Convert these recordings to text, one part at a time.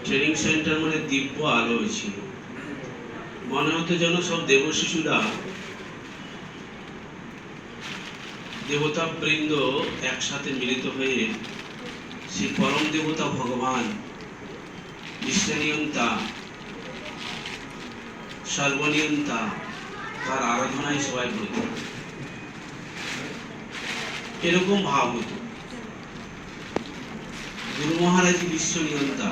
Training centre মানে দিব্য আলো ছিল। মনে হতো যেন সব দেবশিশুরা, দেবতা বৃন্দ একসাথে মিলিত হয়ে সেই পরম দেবতা ভগবান বিশ্বনিয়ন্তা, সর্বনিয়ন্তা, তার আরাধনায় সবাই করত। এরকম ভাব হতো। গুরু মহারাজ বিশ্বনিয়ন্তা,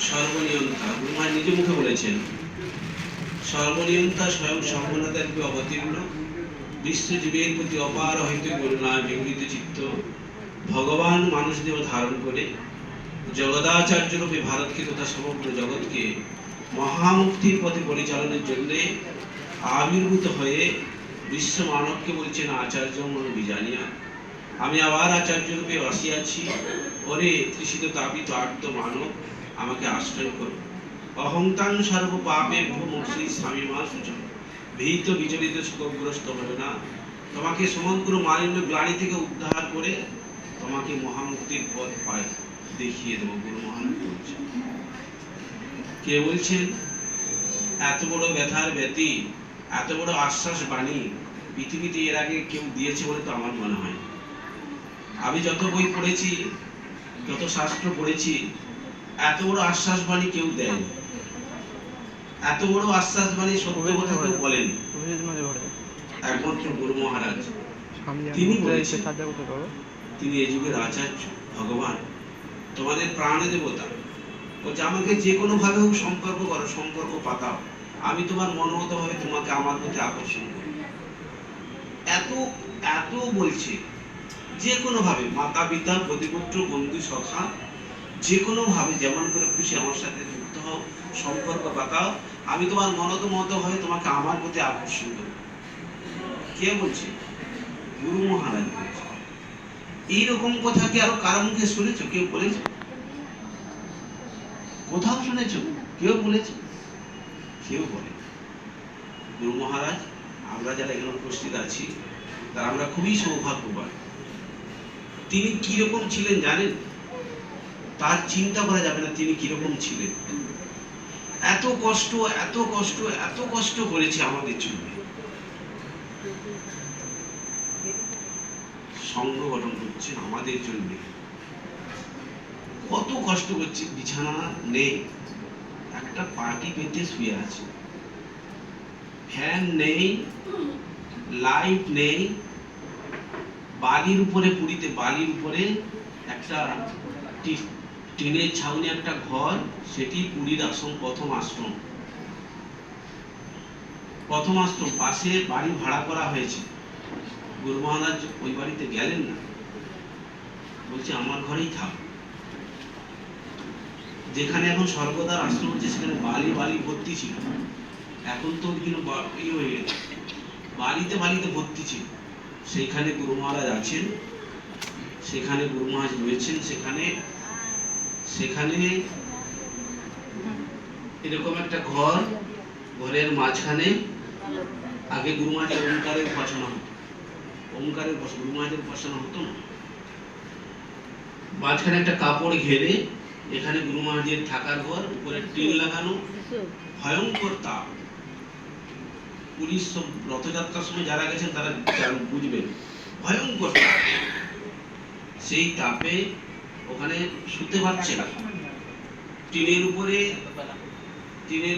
সর্বনিয়ন্তা, গুরু মহারাজ নিজে মুখে বলেছেন, সর্বনিয়ন্তা স্বয়ং সম্পূর্ণতার রূপে অবতীর্ণ, বিশ্বজীবের প্রতি অপার হইতে করুণা বিগলিত চিত্ত ভগবান মানুষ দেহ ধারণ করে জগদাচার্য রূপে ভারতকে তথা সমগ্র জগৎকে মহামুক্তির পথে পরিচালনের জন্য আবির্ভূত হয়ে বিশ্ব মানবকে বলছেন আচার্য মন বিজানিয়া, আমি আবার আচার্য রূপে আসিয়াছি, ওরে তৃষিত তাপিত আর্ত মানব, আমাকে আশ্রয় করো। অহংতাং সর্ব পাপে ভূমশ্রী স্বামী মা সূচন, ভীত বিচলিত শোকগ্রস্ত হবে না, তোমাকে সমগ্র মালিন্য গ্লানি থেকে উদ্ধার করে তোমাকে মহামুক্তির পথ পায় দেখিয়ে দেবো। গুরু মহারাজ বলছেন। কে বলছেন? এত বড় ব্যথার ব্যতি, এত বড় আশ্বাস বাণী পৃথিবীতে এর আগে কেউ দিয়েছে বলে তো আমার মনে হয়। আমি যত বই পড়েছি, যত শাস্ত্র পড়েছি, এত বড় আশ্বাস বাণী কেউ দেয়নি। এত বড় আশ্বাস বাণী সত্য কথা কেউ বলেনি, একমাত্র গুরু মহারাজ। তিনি বলেছেন, তিনি এই যুগের আচার্য ভগবান, তোমাদের প্রাণ দেবতা। বলছে আমাকে যে কোনো ভাবে হোক সম্পর্ক করো, সম্পর্ক পাতাও, আমি তোমার মনোমত ভাবে তোমাকে আমার প্রতি আকর্ষণ করি। এত এত বলছে, যে কোনো ভাবে মাতা পিতা প্রতিপুত্র বন্ধু সখা, যে কোনো ভাবে যেমন করে খুশি আমার সাথে যুক্ত হও, সম্পর্ক পাতাও, আমি তোমার মনোমত ভাবে তোমাকে আমার প্রতি আকর্ষণ করি। কে বলছে? গুরু মহারাজ বলছে। এইরকম কথা কি আরো কারো মুখে শুনেছো? কেউ বলেছে? কোথাও শুনেছো? কেউ বলেছে? কেউ বলে। গুরু মহারাজ, আমরা যারা এখানে উপস্থিত আছি তারা আমরা খুবই সৌভাগ্যবান। তিনি কিরকম ছিলেন জানেন? তার চিন্তা করা যাবে না তিনি কিরকম ছিলেন। এত কষ্ট, এত কষ্ট, এত কষ্ট করেছে আমাদের জন্য। সংঘ গঠন করছেন আমাদের জন্য, কত কষ্ট করছে। বিছানা নেই, একটা পাটি পেতে শুয়ে আছে, ফ্যান নেই, লাইট নেই, বালির উপরে, পুরীতে বালির উপরে একটা টিনের ছাউনি একটা ঘর, সেটি পুরীর আশ্রম, প্রথম আশ্রম। প্রথম আশ্রম, পাশে বাড়ি ভাড়া করা হয়েছে। গুরু মহারাজ ওই বাড়িতে গেলেন না, বলছে আমার ঘরেই থাক। যেখানে এখন স্বর্গদার আশ্রম হচ্ছে সেখানে বালি বালি ভর্তি ছিল, এখন তো কিন্তু হয়ে গেছে, বালিতে বালিতে ভর্তি ছিল। সেইখানে গুরু মহারাজ আছেন, সেখানে গুরু মহারাজ রয়েছেন। সেখানে সেখানে এরকম একটা ঘর, ঘরের মাঝখানে আগে গুরু মহারাজের ওমকারের উপাসনা হতো, ওমকারের গুরু মহারাজের উপাসনা হতো না। মাঝখানে একটা কাপড় ঘেরে এখানে গুরু মহারাজের থাকার ঘর, উপরে টিন লাগানো, ভয়ঙ্কর তাপ। পুলিশ রথযাত্রার সময় যারা গেছেন তারা বুঝবেন, ভয়ঙ্কর তাপ। সেই তাপে ওখানে শুতে পারছে না। টিনের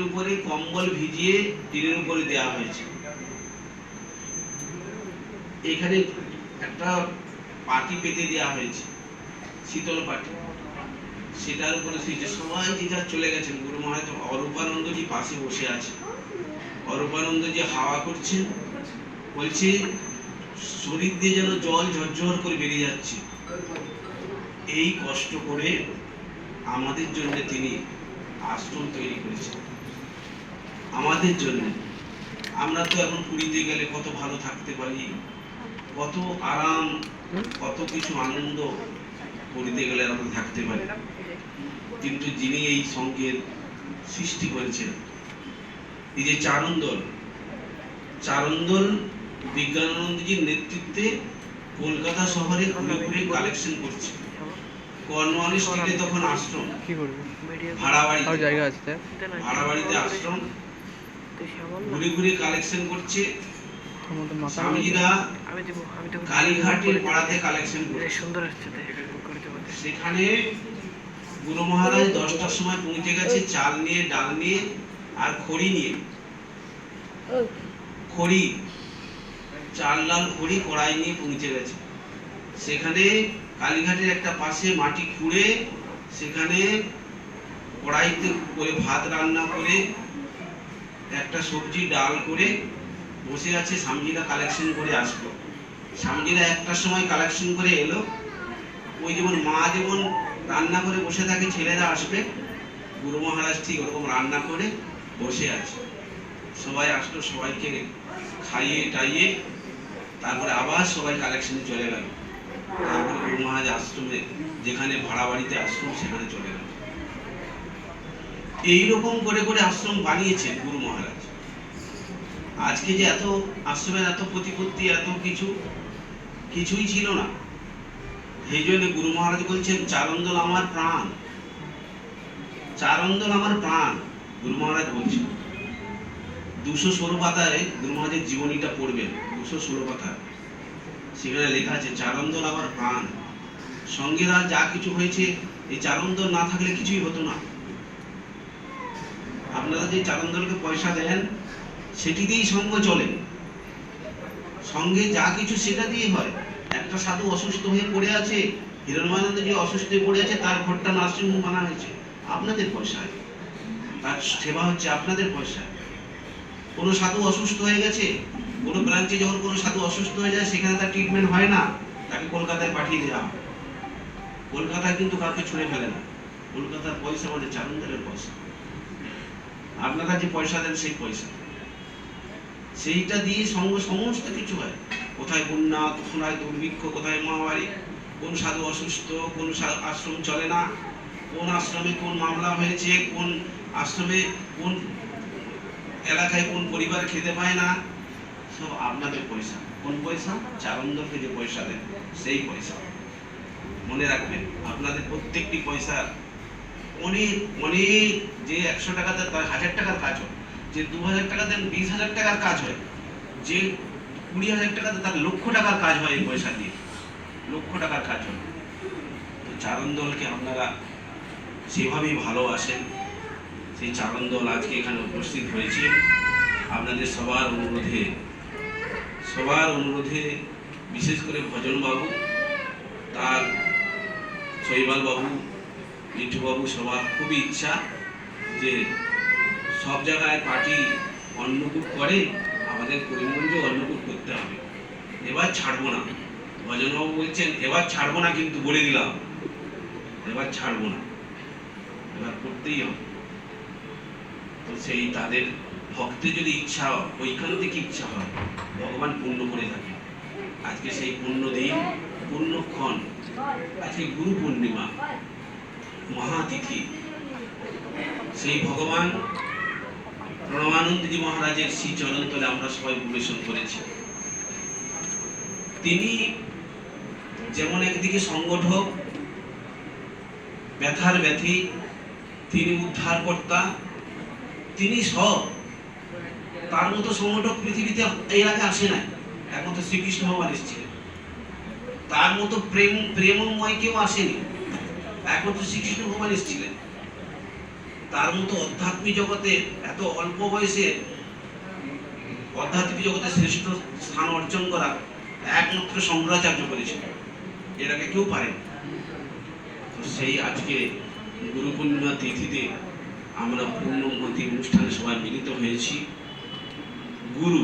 উপরে কম্বল ভিজিয়ে টিনের উপরে দেওয়া হয়েছে। এখানে একটা পাটি পেতে দেওয়া হয়েছে, শীতল পাটি, সেটার উপরে শুয়েছে। সবাই যে যা চলে গেছেন। গুরু মহারাজ অরূপানন্দজি পাশে বসে আছে, অরূপানন্দজি হাওয়া করছেন, বলছে শরীর দিয়ে যেন জল ঝরঝর করে বেরিয়ে যাচ্ছে। এই কষ্ট করে আমাদের জন্য তিনি আশ্রম তৈরি করেছেন, আমাদের জন্য। আমরা তো এখন পুরীতে গেলে কত ভালো থাকতে পারি, কত আরাম, কত কিছু আনন্দ পুরীতে গেলে আমরা থাকতে পারি। কিন্তু যিনি এই সংঘের সৃষ্টি করেছেন, এই যে চারন্দল বিজ্ঞানানন্দজির নেতৃত্বে কলকাতা শহরে ঘুরে ঘুরে কালেকশন করছে, কর্নওয়ালি স্ট্রিটে তখন আশ্রম, কি করবে ভাড়া বাড়ি, আর জায়গা আছে ভাড়া বাড়িতে আশ্রম ঘুরে ঘুরে কালেকশন করছে। স্বামীজিরা কালীঘাটের পাড়াতে কালেকশন করছে। সেখানে গুরু মহারাজ 10টার সময় পৌঁছে গেছে, চাল নিয়ে, ডাল নিয়ে আর খড়ি নিয়ে। খড়ি, চাল ডাল খড়ি কড়াই নিয়ে পৌঁছে গেছে। সেখানে কালীঘাটের একটা পাশে মাটি খুঁড়ে সেখানে কড়াইতে করে ভাত রান্না করে একটা সবজি ডাল করে বসে আছে। স্বামীজিরা কালেকশন করে আসলো। স্বামীজিরা 1টার সময় কালেকশন করে এলো। ওই যেমন মা যেমন রান্না করে বসে থাকে, ছেলেরা আসবে, গুরু মহারাজ ঠিক ওরকম রান্না করে বসে আছে। সবাই আসলো, সবাইকে খাইয়ে টাইয়ে তারপরে আবার সবাই কালেকশনে চলে গেল। তারপরে গুরু মহারাজ আশ্রমে, যেখানে ভাড়া বাড়িতে আশ্রম, সেখানে চলে গেল। এইরকম করে করে আশ্রম বানিয়েছেন গুরু মহারাজ। আজকে যে এত আশ্রমের এত প্রতিপত্তি, এত কিছুই ছিল না। এই জন্য গুরু মহারাজ বলছেন, চারন্দল আমার প্রাণ, চারন্দল আমার প্রাণ। গুরু মহারাজ বলছেন 216 পাতায় গুরু মহারাজের জীবনীটা পড়বেন, 216 পাতায় সেখানে লেখা আছে চারন্দল আমার প্রাণ। সঙ্গেরা যা কিছু হয়েছে, এই চারন্দল না থাকলে কিছুই হতো না। আপনারা যে চারন্দলকে পয়সা দেন, সেটি দিয়েই সঙ্গ চলে। সঙ্গে যা কিছু সেটা দিয়ে হয়। একটা সাধু অসুস্থ হয়ে পড়ে আছে, হিরণময়ানন্দ যে অসুস্থ হয়ে পড়ে আছে, তার ঘরটা নার্সিংহোম বানা হয়েছে আপনাদের পয়সায়, তার সেবা হচ্ছে আপনাদের পয়সায়। কোনো সাধু অসুস্থ হয়ে গেছে, কোনো ব্রাঞ্চে যখন কোনো সাধু অসুস্থ হয়ে যায়, সেখানে তার ট্রিটমেন্ট হয় না, তাকে কলকাতায় পাঠিয়ে দেওয়া। কলকাতায় কিন্তু কাউকে ছুঁড়ে ফেলে না। কলকাতার পয়সা মানে চারন্দলের পয়সা। আপনারা যে পয়সা দেন সেই পয়সা, সেইটা দিয়ে সমস্ত কিছু হয়। কোথায় বন্যা, কোথায় দুর্ভিক্ষ, কোথায় মহামারী, কোন সাধু অসুস্থ, কোন আশ্রম চলে না, কোন আশ্রমে কোন মামলা হয়েছে, কোন আশ্রমে কোন এলাকায় কোন পরিবার খেতে পায় না, সব আপনাদের পয়সা। কোন পয়সা? চারন্দলকে যে পয়সা দেন সেই পয়সা। মনে রাখবেন, আপনাদের প্রত্যেকটি পয়সা অনেক অনেক, যে 100 টাকা দেন তার 1000 টাকার কাজ হয়, যে 2000 টাকা দেন 20,000 টাকার কাজ হয়, যে 20,000 টাকা দেন তার লক্ষ টাকার কাজ হয়। এই পয়সা দিয়ে লক্ষ টাকার কাজ হয়। তো চারন্দলকে আপনারা সেভাবেই ভালোবাসেন। সেই চারন্দল আজকে এখানে উপস্থিত হয়েছে আপনাদের সবার অনুরোধে, বিশেষ করে ভজন বাবু, তার শৈবাল বাবু, মিঠু বাবু, সবার খুবই ইচ্ছা যে সব জায়গায় পার্টি অন্নকূট করে, আমাদের করিমগঞ্জে অন্নকূট করতে হবে। এবার ছাড়বো না। ভজনবাবু বলছেন এবার ছাড়বো না, কিন্তু বলে দিলাম এবার ছাড়বো না, এবার করতেই হবে। তো সেই তাদের ভক্তের যদি ইচ্ছা, ঐকান্তিক ইচ্ছা হয়, ভগবান পূর্ণ করে থাকে। আজকে সেই পূর্ণ দিন, পূর্ণক্ষণ, আজকে গুরু পূর্ণিমা, মহাতিথি। সেই ভগবান প্রণবানন্দজি মহারাজের শ্রী চরণতলে আমরা সবাই পরিবেশন করেছি। তিনি যেমন একদিকে সংগঠক, ব্যথার ব্যথী, তিনি উদ্ধারকর্তা, তিনি সব। তার মতো সংগঠক পৃথিবীতে এর আগে আসে নাই, একমাত্র শ্রীকৃষ্ণ ভগবান এসেছিলেন। তার মতো প্রেমময় কেউ আসেনি, একমাত্র শ্রীকৃষ্ণ ভগবান এসেছিলেন। তার মতো আধ্যাত্মিক জগতে এত অল্প বয়সে আধ্যাত্মিক জগতে শ্রেষ্ঠ স্থান অর্জন করা একমাত্র শঙ্করাচার্য করেছিল, এর আগে কেউ পারেন। তো সেই আজকে গুরু পূর্ণিমা তিথিতে আমরা পূর্ণমতি অনুষ্ঠানে সবাই মিলিত হয়েছি। গুরু